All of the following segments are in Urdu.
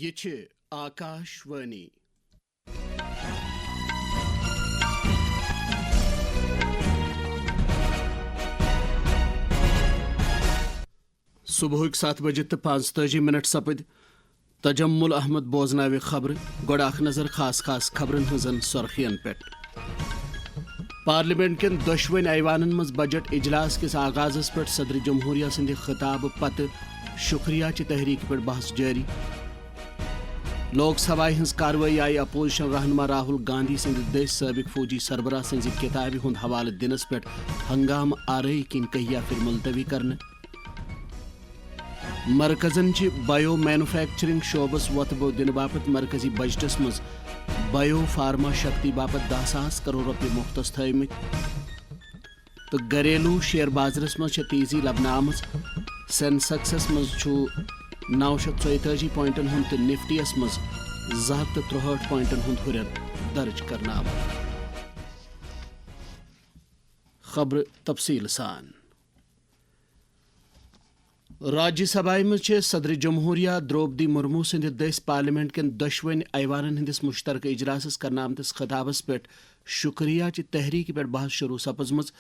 یہ چھ آکاشوانی صبح 7 بجے تو 45 سپد تجمل احمد بوزناوِ خبر گوڑ اخ نظر خاص خبرن ہزن سرخین پہ پارلیمنٹ کن دشوین ایوانن مز بجٹ اجلاس کس آغازس پہ صدر جمہوریہ سند خطاب پتہ شکریہ چہ تحریک پہ بحث جاری لوک سبھا ہز کاروائی آئی اپوزیشن رہنما راہل گاندھی سند دس سابق فوجی سربراہ سز کتاب ہند حوالہ دنس پہ ہنگام آرائی کن کہیا پھر ملتوی کرنے مرکزن چہ بایو مینوفیکچرنگ شعبس وتبو دن باپت مرکزی بجٹس مز بایو فارما شکتی باپت 10,000 کروڑ روپیہ مختص تھمت تو گھریلو شیئر بازرس مز تیزی لبنہ آمز سینسیکسس مز 943 پوائنٹن ہند تو نفٹیس مز 263 پوائنٹن ہند ہرن درج کرنا آمد خبر تفصیل سان راجیہ سبھا مز صدر جمہوریہ دروپدی مرمو سند دس پارلیمنٹ کن دشوین ایوانن ہندس مشترکہ اجلاسس کرنا آمتس خطابس پہ شکریہ چہ تحریک پہ بحث شروع سپزمز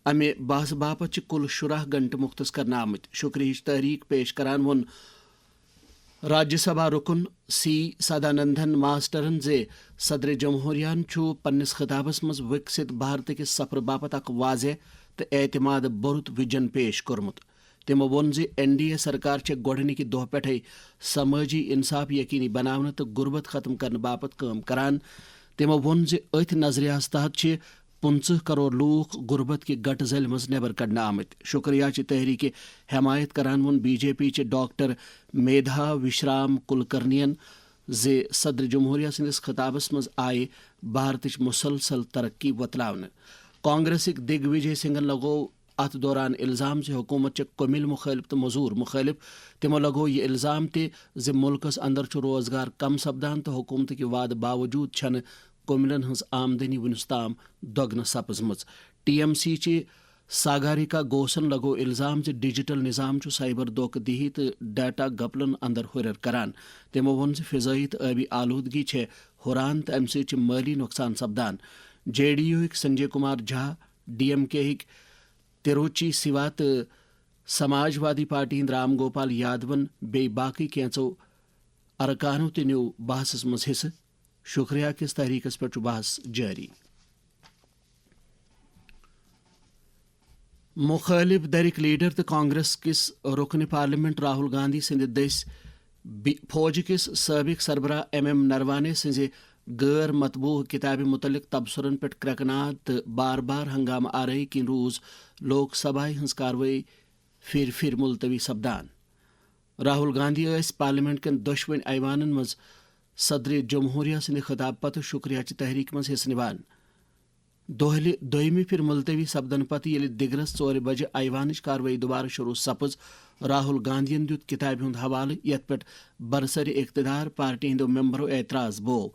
امہ بحث باپت کل 10 گھنٹہ مختص کرنا آمت شکریہ تحریک پیش کران ون راجیہ سبھا رکن سی سدانندن ماسٹرن زِ صدر جمہوریہ پنس خطابس مز وکست بھارت کس سفر باپت اخ واضح تو اعتماد بروت وجن پیش کورمت تمو وون زِ این ڈی اے سرکار گۄڈنِکہِ دۄہ پٮ۪ٹھے سمٲجی انصاف یقینی بناونہٕ تہٕ غربت ختم کرنہٕ باپت کٲم کران تمو وون زِ أتھۍ نظریاہس تحت 50 کروڑ لوٗکھ غربت کہِ گٹہٕ ذٔلۍ منٛز نٮ۪بر کڑنہٕ آمٕتۍ شکریہ چہِ تحریٖکہِ حمایت کران ووٚن بی جے پی چہِ ڈاکٹر میدھا وشرام کلکرنین زِ صدر جمہوریہ سندس خطابس منٛز آیہِ بھارتٕچ مسلسل ترقی وتلاونہٕ کانگریسٕکۍ دگ وجے سنگھن لگوو اتھ دوران الزام زِ حکومت کمل مخالف تو مزور مخالف تمو لگو یہ الزام تہ زِ ملکس اندر روزگار کم سپدان تو حکومت کہ وعدٕ باوجود چھنہ کملن ہز آمدنی ونس تام دگنہ سپزمژ ٹی ایم سی چہ ساگارکا گوسن لگو الزام زِ ڈیجیٹل نظام سائبر دھوکہ دہی تو ڈیٹا گپلن اندر ہرر کران تمو وون زِ فضائی تو آبی آلودگی ہران تو امہ سۭتۍ مالی نقصان سپدان جے ڈی یو ہک Sanjay Kumar Jha D M K ہک تروچی سوا تو سماج وادی پارٹی ہند رام گوپال یادون بی باقی کینچو ارکانو تہ نیو بحثس مز حصہ شکریہ کس تحریکس پہ بحث جاری مخالف دھرک لیڈر تو کانگریس کس رکن پارلیمنٹ راہل گاندھی سند دس فوج کس سابق سربراہ ایم نروانے سز غیر مطبوع کتاب متعلق تبصرن پہ کرکناد تو بار بار ہنگامہ آرائی کن روز لوک سبھا ہز کاروائی پھر ملتوی سپدان راہل گاندھی پارلیمنٹ کن دشوین ایوانن مز صدر جمہوریہ سند خطاب پتہ شکریہ چہ تحریک مز حصہ نوان دویمہ پھر ملتوی سپدن پتہ یل دگرس 4 بجے ایوانچ کاروائی دوبارہ شروع سپز راہل گاندھین دیت کتاب ہند حوالہ یت پہ برسر اقتدار پارٹی ہندو ممبرو اعتراض بو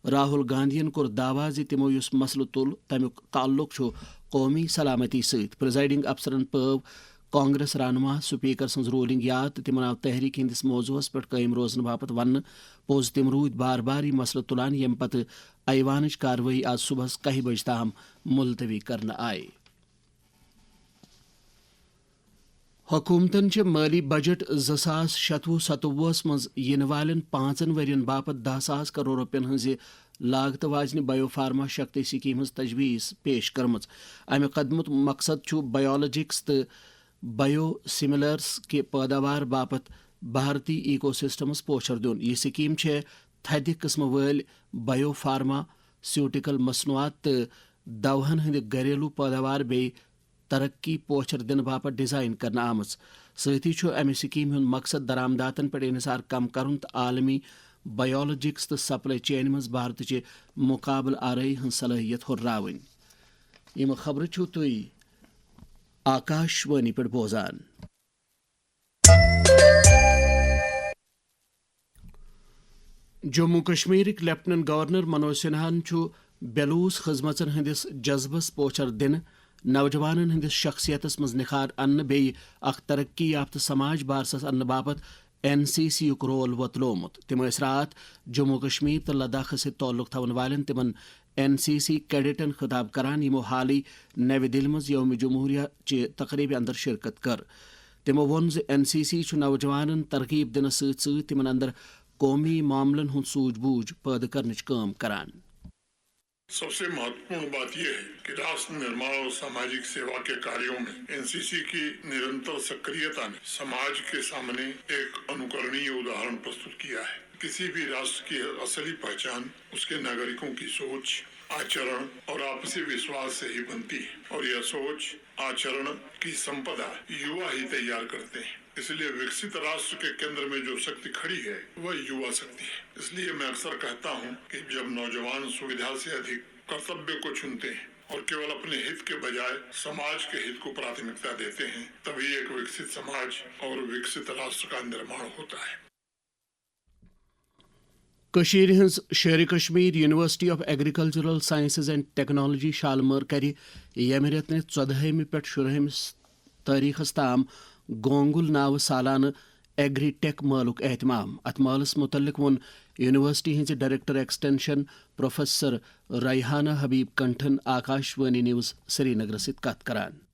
راہل گاندھین کور دعویٰ زِ تمو یس مسلہ تل تمیک تعلق قومی سلامتی ست پریزائڈنگ افسرن پو کانگریس رہنما سپیکر سن رولنگ یاد تو تمن آو تحریک ہندس موضوعس پہ قائم روزن باپت ون پوز تم رود بار بار یہ مسلہ تلان یم پتہ ایوانچ کاروائی آج صبح 1 بجے تام ملتوی کرنا آئی حکومتن مالی بجٹ 2026-27 مز ین والن 5 ورین باپت 10,000 کروڑ روپین ہز لاگت واجنہ بایو فارما شکتی سکیم ہز تجویز پیش کرمز امہ قدمک مقصد بایولوجکس تو بایو سملرس کے پیداوار باپت بھارتی ایکو سسٹمس پوچھر دون یہ سکیم تھدِ قسم ول بایو فارما سیوٹیکل مصنوعات تو دوہن ہند گھریلو پیداوار بی ترقی پوچھر دن باپت ڈیزائن کرنا آمز سۭتی امہ سکیم ہند مقصد درآمداتن پہ انحصار کم کرن تو عالمی بایولوجکس تو سپلائی چین مز بھارت چہ مقابل آرائی ہند صلاحیت ہرراون یم خبر تھی آکاشوانی پہ بوزان جموں کشمیرک لیفٹننٹ گورنر منوج سنہاہن بیلوس خدمتن ہندس جذبس پوچھر دن نوجوانن ہندس شخصیتس مز نکھار ان بی اخ ترقی یافتہ سماج بارسس ان باپت NCC یُک رول وۄتلومُت تِم ٲسۍ راتھ جموں کشمیر تہٕ لداخ سۭتۍ تعلق تھاون والٮ۪ن تِمن NCC کیڈٹن خطاب کران یِمو حالٕے نوِ دِلہِ منٛز یومِ جمہوریہ چہِ تقریٖبہِ اندر شرکت کٔر تِمو ووٚن زِ NCC چھُ نوجوانن ترغیب دِنس سۭتۍ سۭتۍ تِمن اندر قومی معاملن ہُنٛد سوٗجھ بوٗجھ پٲدٕ کرنٕچ کٲم کران. سب سے مہتوپورن بات یہ ہے کہ راشٹر نرمان اور ساماجک سیوا کے کاریوں میں NCC کی نرنتر سکریتا نے سماج کے سامنے ایک انوکرنیہ اداہرن پرستت کیا ہے. کسی بھی راشٹر کی اصلی پہچان اس کے ناگرکوں کی سوچ آچرن اور آپسی وشواس سے ہی بنتی ہے اور یہ سوچ آچرن کی سمپدا یوا ہی تیار کرتے ہیں. اس لیے وکست راشٹر کے کیندر میں جو شکتی کھڑی ہے وہ یوا شکتی ہے. اس لیے میں اکثر کہتا ہوں کہ جب نوجوان سویدھا سے ادھک کرتویہ کو چنتے ہیں اور کیول اپنے ہت کے بجائے سماج کے ہت کو پراتھمکتا دیتے ہیں تبھی ایک وکست سماج اور وکست راشٹر کا نرمان ہوتا ہے. کشیر ہنز Sher Kashmir university of agricultural sciences and technology Shalimar کر یمہ رٮ۪تہٕ 14 پٮ۪ٹھ 17 تٲریٖخس تام گونگل ناو سالانہ ایگری ٹیک مٲلُک اہتمام. اتھ مٲلس متعلق ووٚن یونیورسٹی ہٕنٛزِ director extension professor Rehana Habib کنٹھن آکاشوانی نیوز سری نگر سۭتۍ کتھ کران.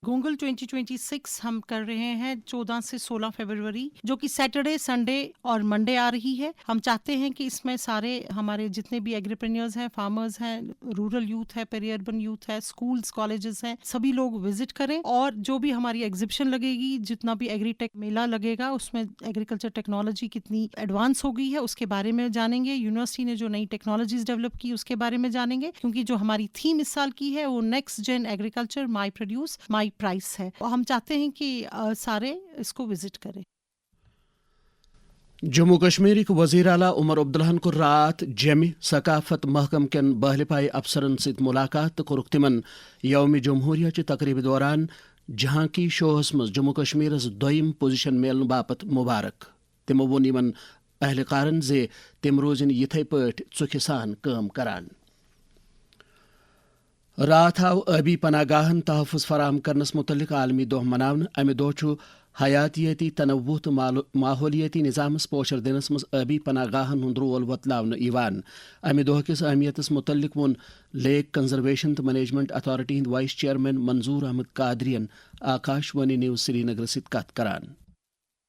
گونگل 2026 ہم کر رہے ہیں 14 سے 16 فروری جو کہ سیٹرڈے سنڈے اور منڈے آ رہی ہے. ہم چاہتے ہیں کہ اس میں سارے ہمارے جتنے بھی ایگریپرینیورز ہیں، فارمرز ہیں، رورل یوتھ ہے، پیری اربن یوتھ ہے، اسکولز کالجز ہیں، سبھی لوگ وزٹ کریں اور جو بھی ہماری ایگزیبیشن لگے گی، جتنا بھی ایگری ٹیک میلہ لگے گا اس میں ایگریکلچر ٹیکنالوجی کتنی ایڈوانس ہو گئی ہے اس کے بارے میں جانیں گے. یونیورسٹی نے جو نئی ٹیکنالوجیز ڈیولپ کی اس کے بارے میں جانیں گے کیونکہ جو ہماری تھیم اس سال کی ہے وہ نیکسٹ جین ایگریکلچر مائی پروڈیوس مائی پرائس ہے. ہم چاہتے ہیں کہ سارے اس کو وزٹ کریں. جموں کشمیر وزیر اعلیٰ عمر عبداللہن کور رات جمع ثقافت محکم کین بہل پائی افسرن ست ملاقات تو کورک تمن یوم جمہوریہ چہ تقریب دوران جھانکی شوہس مز جموں کشمیرس دویم پوزیشن میلن باپت مبارک. تمو وون یمن اہلکارن زِ تم روزن یتھے پٲٹھۍ ژُکھہِ سان کٲم کران. راتھ آو ٲبی پناہ گاہن تحفظ فراہم کرنس متعلق عالمی دۄہ مناونہٕ. امہ دۄہ چھُ حیاتیٲتی تنوع تہٕ ماحولیٲتی نظامس پوچھر دِنس منٛز ٲبی پناہ گاہن ہُنٛد رول وۄتلاونہٕ یِوان. امہ دۄہ کِس اہمیتس متعلق ووٚن لیک کنزرویشن تہٕ مینجمنٹ اتھارٹی ہٕنٛدۍ وائس چیئرمین منظور احمد قادریَن آکاشوانی نیوز سری نگر سۭتۍ کتھ کران.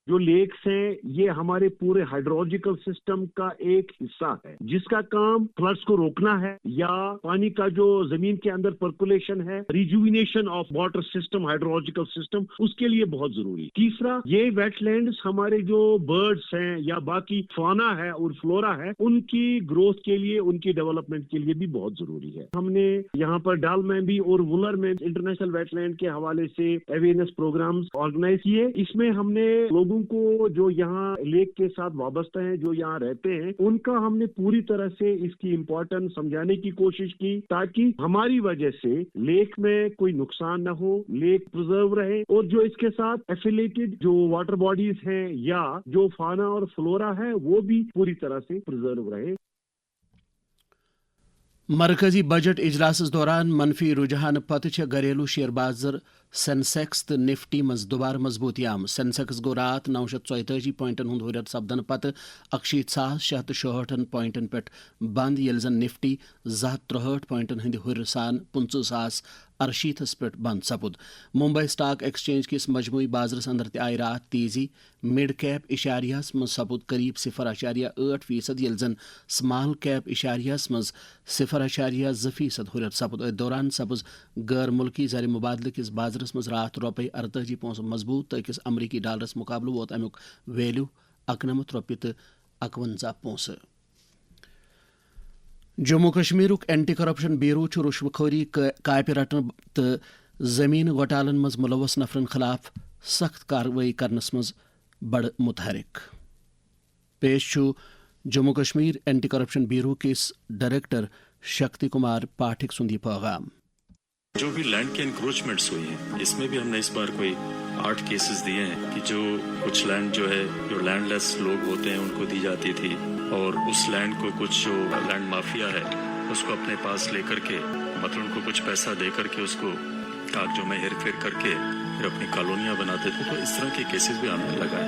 جو لیکس ہیں یہ ہمارے پورے ہائیڈرولوجیکل سسٹم کا ایک حصہ ہے جس کا کام فلڈز کو روکنا ہے یا پانی کا جو زمین کے اندر پرکولیشن ہے، rejuvenation of water system, hydrological system, اس کے لیے بہت ضروری. تیسرا، یہ ویٹ لینڈز ہمارے جو برڈز ہیں یا باقی فانا ہے اور فلورا ہے ان کی گروتھ کے لیے، ان کی ڈیولپمنٹ کے لیے بھی بہت ضروری ہے. ہم نے یہاں پر ڈال میں بھی اور وولر میں انٹرنیشنل ویٹ لینڈ کے حوالے سے اویئرنیس پروگرامز آرگنائز کیے. اس میں ہم نے لوگوں کو جو یہاں لیک کے ساتھ وابستہ ہیں، جو یہاں رہتے ہیں، ان کا ہم نے پوری طرح سے اس کی امپورٹنس سمجھانے کی کوشش کی تاکہ ہماری وجہ سے لیک میں کوئی نقصان نہ ہو، لیک پرزرو رہے اور جو اس کے ساتھ ایفیلیٹڈ جو واٹر باڈیز ہیں یا جو فانا اور فلورا ہے وہ بھی پوری طرح سے پرزرو رہے. مرکزی بجٹ اجلاس دوران منفی رجحان پتہ گھریلو شیئر بازر سینسیکس تو نفٹی مز دوبارہ مضبوطی آمد. سینسیکس گو رات 944 پوائنٹن ہند ہُریر سپدن پتہ 61,666 پوائنٹن پہ بند یل زن نفٹی 263 پوائنٹن ہند ہُریر سان 25,068 پہ بند سپد. ممبئی سٹاک ایکسچینج کس مجموعی بازرس اندر تہ آئی رات تیزی. مڈ کیپ اشاریہس مز سپد قریب 0.8% یل زن سمال کیپ اشاریہس مز 0.2% ہُریر سپد. ات دوران سپز غیر ملکی زر مبادلہ کس بازرس مز رات ₹48 پونسہٕ مضبوط تو أکس امریکی ڈالرس مقابلہ ووت امیک ویلیو ₹91.51 پونسہٕ. Jammu Kashmir anti corruption bureau چھ رشوٕ خوری، کاپہِ رٹن تو زمین گھوٹالن مز ملوث نفرن خلاف سخت کاروٲیی کرنس مز بڑ متحرک. پیش چھُ Jammu Kashmir anti corruption bureau کس ڈائریکٹر شکتی کمار پاٹھک سند یہ پیغام. جو بھی لینڈ کے انکروچمنٹس ہوئی ہیں اس میں بھی ہم نے اس بار کوئی 8 کیسز دیے ہیں کہ جو کچھ لینڈ جو ہے جو لینڈ لیس لوگ ہوتے ہیں ان کو دی جاتی تھی اور اس لینڈ کو کچھ جو لینڈ مافیا ہے اس کو اپنے پاس لے کر کے مطلب ان کو کچھ پیسہ دے کر کے اس کو کاغذوں میں ہیر پھیر کر کے پھر اپنی کالونیاں بناتے تھے. تو اس طرح کے کیسز بھی ہم نے لگائے.